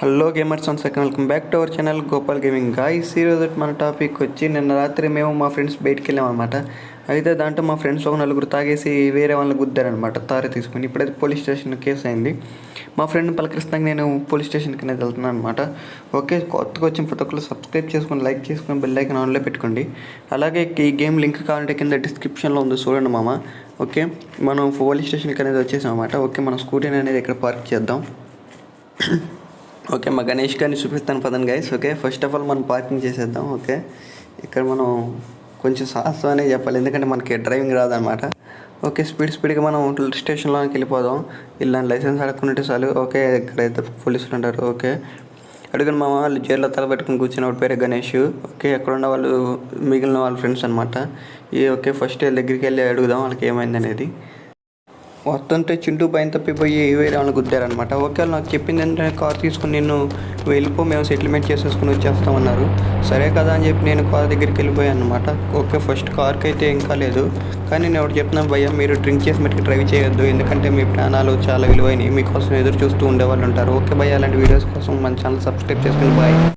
Hello gamers one second welcome back to our channel Gopal gaming guys. ఈరోజు మన topic వచ్చి నిన్న రాత్రి మేము మా ఫ్రెండ్స్ బయటికి వెళ్ళామన్నమాట. అయితే దాంట్లో మా ఫ్రెండ్స్ ఒక నలుగురు తాగేసి వేరే వాళ్ళని గుద్దారనమాట తార తీసుకుని. ఇప్పుడైతే పోలీస్ స్టేషన్ కేసు అయింది. మా ఫ్రెండ్ పలకరిస్తాక నేను పోలీస్ స్టేషన్కి అనేది వెళ్తున్నాను అనమాట. ఓకే, కొత్తగా వచ్చిన ప్రతి ఒక్కరు సబ్స్క్రైబ్ చేసుకొని లైక్ చేసుకొని బెల్ ఐకాన్ ఆన్లో పెట్టుకోండి. అలాగే ఈ గేమ్ లింక్ కావాలంటే కింద డిస్క్రిప్షన్లో ఉంది, చూడండి మామ. ఓకే, మనం పోలీస్ స్టేషన్కి అనేది వచ్చేసాం అనమాట. ఓకే, మన స్కూటీని అనేది ఇక్కడ పార్క్ చేద్దాం. ఓకే, మా గణేష్ గారిని చూపిస్తాను పదండి guys. Okay, first of all మనం పార్కింగ్ చేసేద్దాం. ఓకే, ఇక్కడ మనం కొంచెం సాహసం అనేది చెప్పాలి, ఎందుకంటే మనకి డ్రైవింగ్ రాదనమాట. ఓకే, స్పీడ్గా మనం స్టేషన్లోకి వెళ్ళిపోదాం. ఇలా లైసెన్స్ అడుక్కుంటే చాలు. ఓకే, ఇక్కడైతే పోలీసులు ఉంటారు. ఓకే, అడుగుని మా వాళ్ళు జైల్లో తలపెట్టుకుని కూర్చున్న పేరు గణేష్. ఓకే, అక్కడ ఉన్న వాళ్ళు మిగిలిన వాళ్ళ ఫ్రెండ్స్ అనమాట. ఓకే, ఫస్ట్ దగ్గరికి వెళ్ళి అడుగుదాం వాళ్ళకి ఏమైంది అనేది. వస్తుంటే చింటూ పైన తప్పిపోయి వేరే వాళ్ళని గుద్దారనమాట. ఓకే, నాకు చెప్పింది ఏంటంటే కార్ తీసుకుని నేను వెళ్ళిపో, మేము సెటిల్మెంట్ చేసేసుకుని వచ్చేస్తామన్నారు. సరే కదా అని చెప్పి నేను కార్ దగ్గరికి వెళ్ళిపోయాను అనమాట. ఓకే, ఫస్ట్ కార్కి అయితే ఇంకా లేదు, కానీ నేను ఒకటి చెప్తున్నాను భయ్య, మీరు డ్రింక్ చేసి మట్టుకు డ్రైవ్ చేయొద్దు, ఎందుకంటే మీ ప్రాణాలు చాలా విలువైనవి, మీకోసం ఎదురు చూస్తూ ఉండేవాళ్ళు ఉంటారు. ఓకే భయ్య, అలాంటి వీడియోస్ కోసం మన ఛానల్ సబ్స్క్రైబ్ చేసుకుని బాయ్.